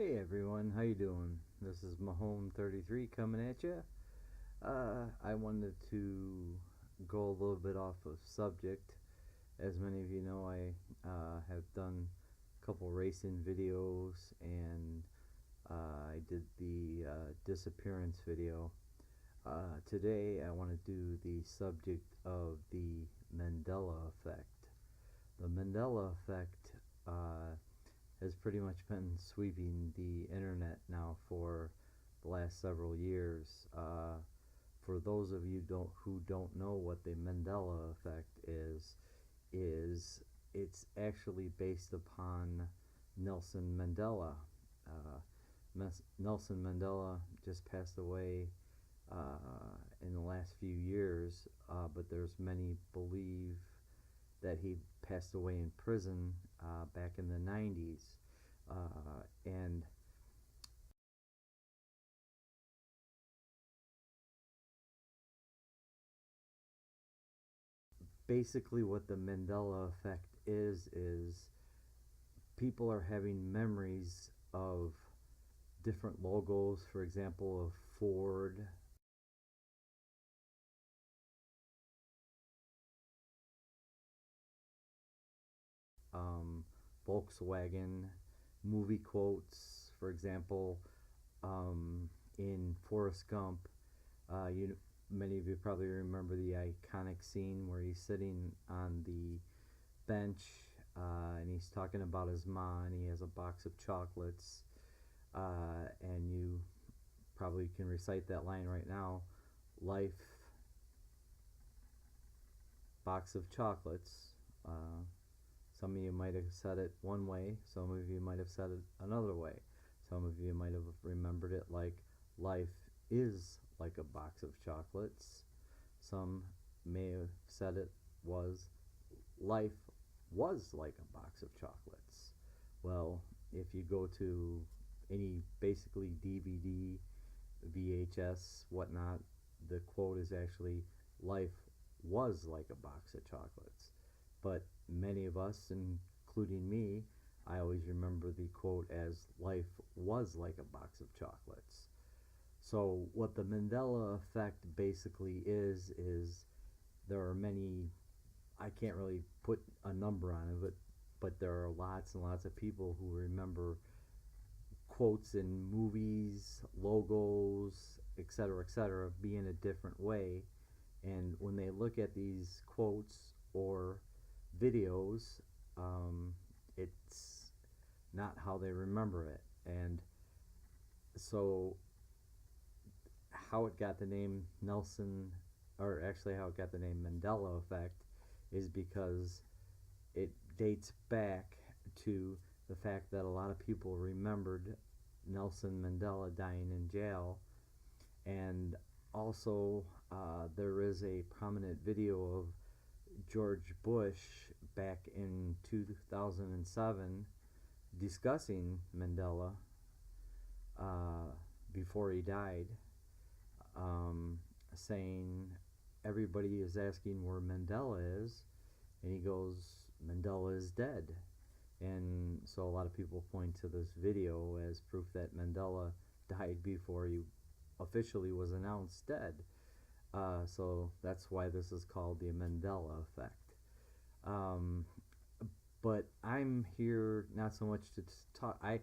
Hey everyone, how you doing? This is Mahone33 coming at you. I wanted to go a little bit off of subject. As many of you know, I have done a couple racing videos, and I did the disappearance video. Today I want to do the subject of the Mandela Effect. The Mandela Effect has pretty much been sweeping the internet now for the last several years. For those of you who don't know what the Mandela Effect is it's actually based upon Nelson Mandela. Nelson Mandela just passed away in the last few years, but there's many believe that he passed away in prison back in the 90s. And basically what the Mandela Effect is people are having memories of different logos, for example, of Ford, Volkswagen, movie quotes, for example, in Forrest Gump. Many of you probably remember the iconic scene where he's sitting on the bench, and he's talking about his mom, and he has a box of chocolates, and you probably can recite that line right now. Life, box of chocolates. Some of you might have said it one way, some of you might have said it another way. Some of you might have remembered it like life is like a box of chocolates. Some may have said it was life was like a box of chocolates. Well, if you go to any basically DVD, VHS, whatnot, the quote is actually life was like a box of chocolates. But many of us, including me, I always remember the quote as life was like a box of chocolates. So what the Mandela Effect basically is there are many, I can't really put a number on it, but there are lots and lots of people who remember quotes in movies, logos, etc., being a different way. And when they look at these quotes or videos, it's not how they remember it. And so how it got the name Nelson, or actually how it got the name Mandela Effect, is because it dates back to the fact that a lot of people remembered Nelson Mandela dying in jail. And also, there is a prominent video of George Bush back in 2007 discussing Mandela before he died, saying everybody is asking where Mandela is, and he goes, Mandela is dead. And so a lot of people point to this video as proof that Mandela died before he officially was announced dead. So that's why this is called the Mandela Effect. But I'm here not so much to talk. I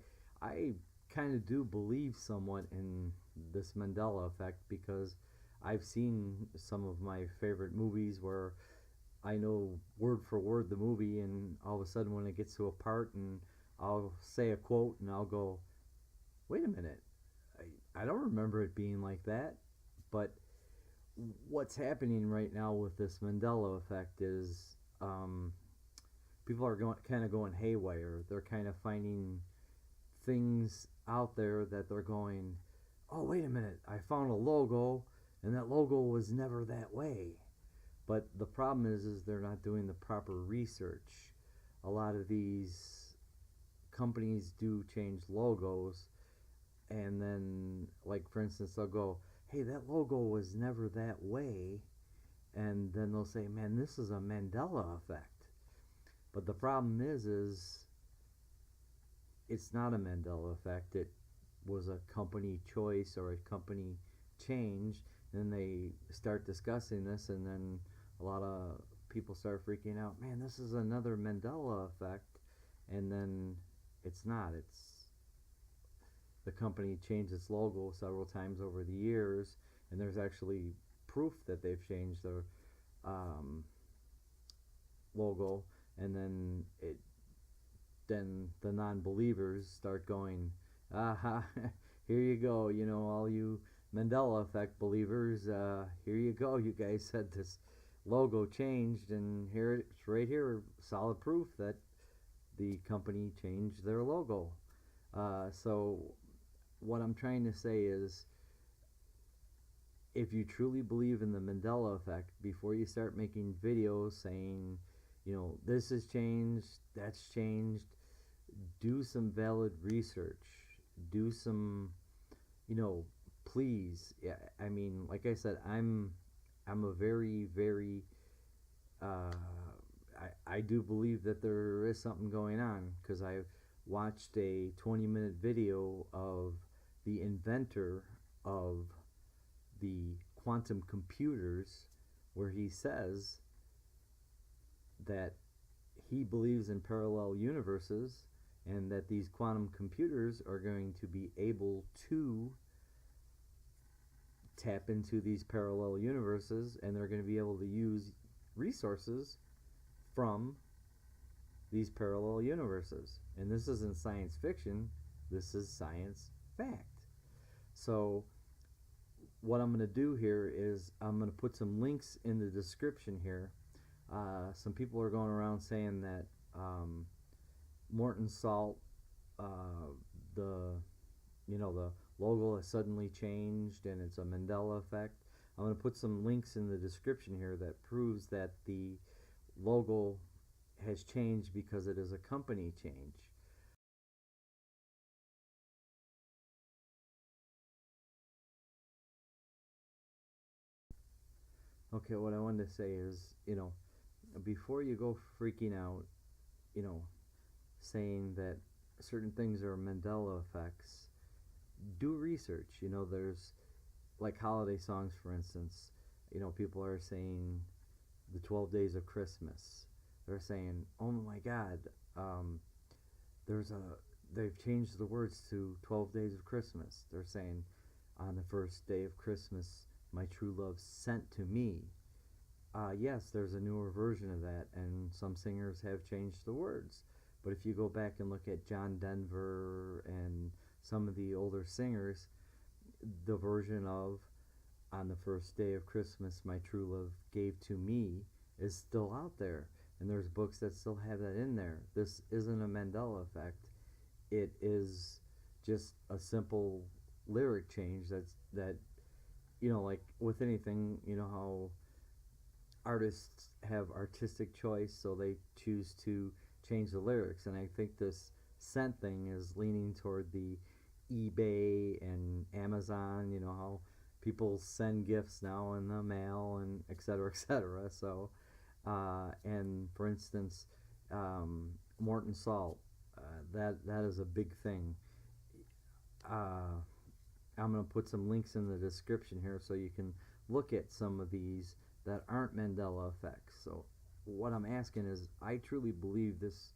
kind of do believe somewhat in this Mandela Effect because I've seen some of my favorite movies where I know word for word the movie, and all of a sudden when it gets to a part and I'll say a quote and I'll go, wait a minute, I don't remember it being like that. But what's happening right now with this Mandela Effect is people are kind of going haywire. They're kind of finding things out there that they're going, oh, wait a minute, I found a logo, and that logo was never that way. But the problem is they're not doing the proper research. A lot of these companies do change logos, and then, like for instance, they'll go, hey, that logo was never that way, and then they'll say, man, this is a Mandela Effect. But the problem is it's not a Mandela effect. It was a company choice or a company change. And they start discussing this, and then a lot of people start freaking out. Man, this is another Mandela effect. And then it's not. It's the company changed its logo several times over the years, and there's actually proof that they've changed their um, logo. And then the non-believers start going, aha, here you go, all you Mandela effect believers, here you go, you guys said this logo changed, and here it's right here, solid proof that the company changed their logo. So what I'm trying to say is, if you truly believe in the Mandela effect, before you start making videos saying, this has changed, that's changed, do some valid research. Do some, please. Yeah, I mean, like I said, I'm a very, very, uh, I do believe that there is something going on, because I watched a 20-minute video of the inventor of the quantum computers, where he says that he believes in parallel universes, and that these quantum computers are going to be able to tap into these parallel universes, and they're going to be able to use resources from these parallel universes. And this isn't science fiction, this is science fact. So what I'm going to do here is I'm going to put some links in the description here. Some people are going around saying that Morton salt, the the logo has suddenly changed and it's a Mandela effect. I'm going to put some links in the description here that proves that the logo has changed because it is a company change. Okay, what I wanted to say is, before you go freaking out, you know, saying that certain things are Mandela effects, do research. There's like holiday songs, for instance. People are saying the 12 days of Christmas. They're saying, oh my God, um, there's a they've changed the words to 12 days of Christmas. They're saying, on the first day of Christmas, my true love sent to me. Yes, there's a newer version of that, and some singers have changed the words. But if you go back and look at John Denver and some of the older singers, the version of on the first day of Christmas my true love gave to me is still out there. And there's books that still have that in there. This isn't a Mandela effect. It is just a simple lyric change that like with anything, how artists have artistic choice, so they choose to change the lyrics. And I think this scent thing is leaning toward the eBay and Amazon, how people send gifts now in the mail, and et cetera, et cetera. So and for instance, Morton salt, that is a big thing. uh, I'm going to put some links in the description here so you can look at some of these that aren't Mandela effects. So what I'm asking is, I truly believe this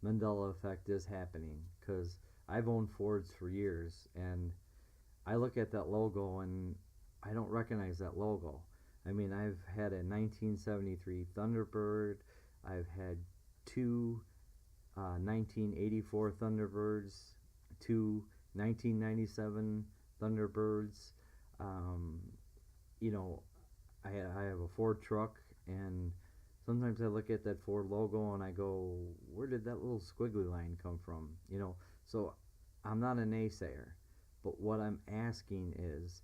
Mandela effect is happening, because I've owned Fords for years, and I look at that logo and I don't recognize that logo. I mean, I've had a 1973 Thunderbird, I've had two 1984 Thunderbirds, two 1997 Thunderbirds. Um, you know, I have a Ford truck, and sometimes I look at that Ford logo and I go, where did that little squiggly line come from? So I'm not a naysayer, but what I'm asking is,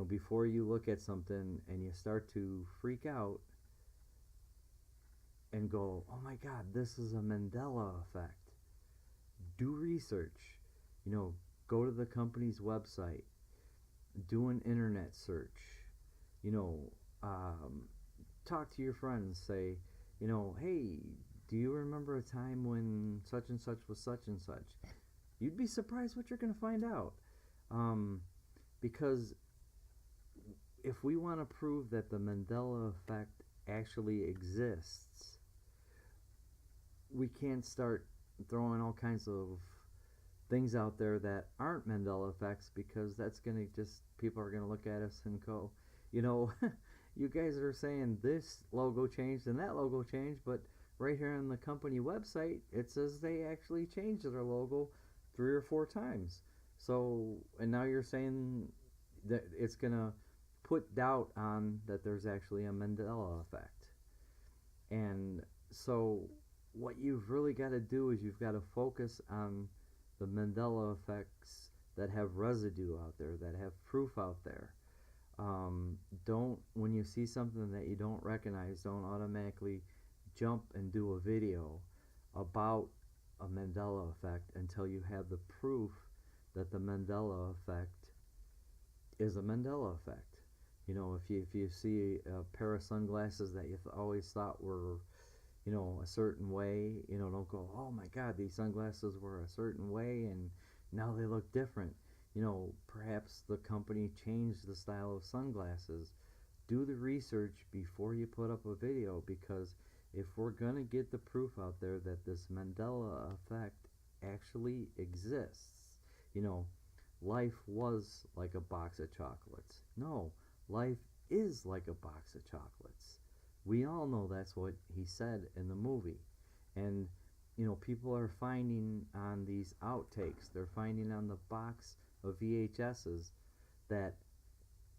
before you look at something and you start to freak out and go, oh my God, this is a Mandela effect, do research. Go to the company's website, do an internet search, you know, um, talk to your friends, say, hey, do you remember a time when such and such was such and such? you'd be surprised what you're going to find out. Because if we want to prove that the Mandela effect actually exists, we can't start throwing all kinds of things out there that aren't Mandela effects, because that's going to just, people are going to look at us and go, you know, you guys are saying this logo changed and that logo changed, but right here on the company website it says they actually changed their logo 3 or 4 times. So, and now you're saying that it's going to put doubt on that there's actually a Mandela effect. And so what you've really got to do is you've got to focus on the Mandela effects that have residue out there, that have proof out there. Don't, when you see something that you don't recognize, don't automatically jump and do a video about a Mandela effect until you have the proof that the Mandela effect is a Mandela effect. You know, if you see a pair of sunglasses that you always thought were, you know, a certain way, you know, don't go, oh my God, these sunglasses were a certain way and now they look different. You know, perhaps the company changed the style of sunglasses. Do the research before you put up a video, because if we're going to get the proof out there that this Mandela effect actually exists, you know, life was like a box of chocolates. No, life is like a box of chocolates. We all know that's what he said in the movie. And, you know, people are finding on these outtakes, they're finding on the box of VHSs that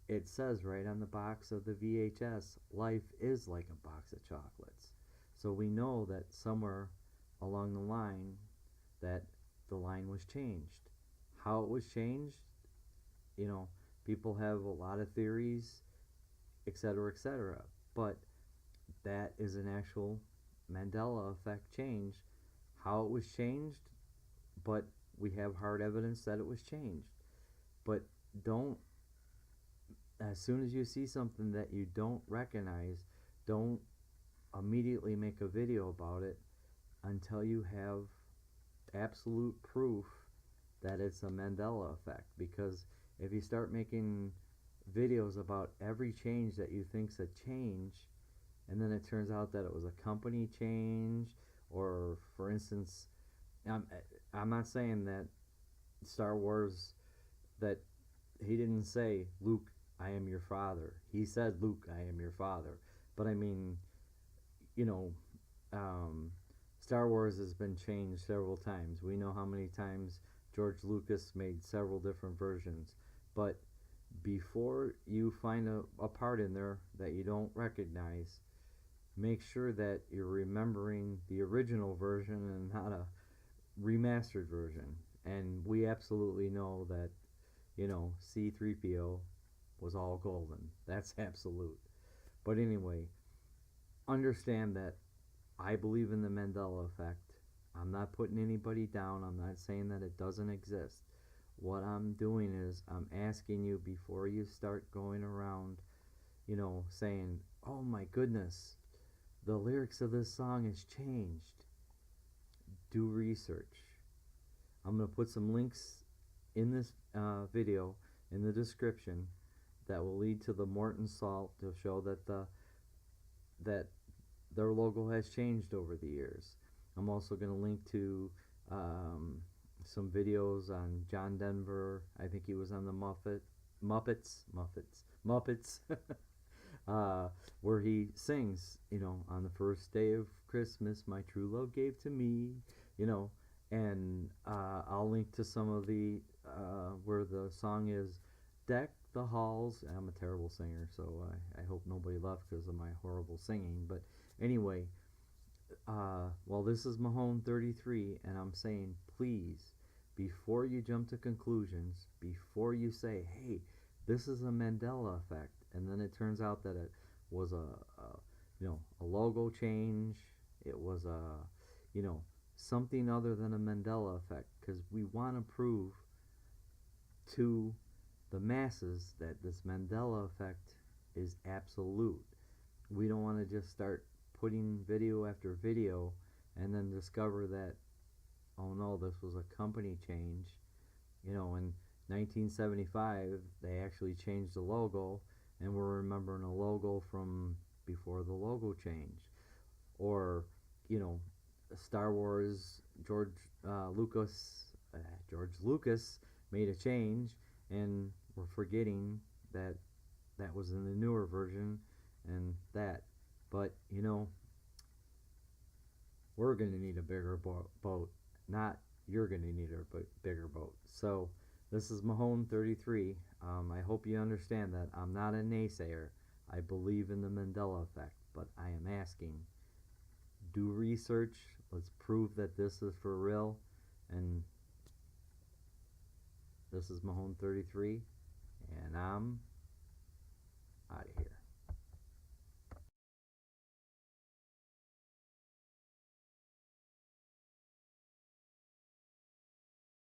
it says right on the box of the VHS, life is like a box of chocolates. So we know that somewhere along the line that the line was changed. How it was changed, you know, people have a lot of theories, etc., etc. But that is an actual Mandela effect change. How it was changed, but we have hard evidence that it was changed. But don't, as soon as you see something that you don't recognize, don't immediately make a video about it until you have absolute proof that it's a Mandela effect. Because if you start making videos about every change that you think's a change, and then it turns out that it was a company change, or for instance, I'm not saying that Star Wars, that he didn't say, Luke, I am your father. He said, Luke, I am your father. But I mean, you know, Star Wars has been changed several times. We know how many times George Lucas made several different versions. But before you find a part in there that you don't recognize, make sure that you're remembering the original version and not a remastered version. And we absolutely know that, you know, C-3PO was all golden. That's absolute. But anyway, understand that I believe in the Mandela effect. I'm not putting anybody down. I'm not saying that it doesn't exist. What I'm doing is I'm asking you, before you start going around, you know, saying, oh my goodness, the lyrics of this song has changed, do research. I'm going to put some links in this video in the description that will lead to the Morton salt to show that that their logo has changed over the years. I'm also going to link to some videos on John Denver. I think he was on the Muppets, where he sings, you know, on the first day of Christmas, my true love gave to me, you know, and I'll link to some of the where the song is Deck the Halls. I'm a terrible singer, so I hope nobody left because of my horrible singing. But anyway, well, this is Mahone 33, and I'm saying, please, before you jump to conclusions, before you say, hey, this is a Mandela effect, and then it turns out that it was a you know, a logo change, it was a, you know, something other than a Mandela effect, because we want to prove to the masses that this Mandela effect is absolute. We don't want to just start putting video after video and then discover that oh no, this was a company change. You know, in 1975, they actually changed the logo, and we're remembering a logo from before the logo changed. Or, you know, Star Wars, George Lucas made a change, and we're forgetting that that was in the newer version and that. But, you know, we're going to need a bigger boat, not you're going to need a bigger boat. So, this is Mahone 33. I hope you understand that I'm not a naysayer. I believe in the Mandela Effect, but I am asking, do research. Let's prove that this is for real. And this is Mahone 33, and I'm out of here.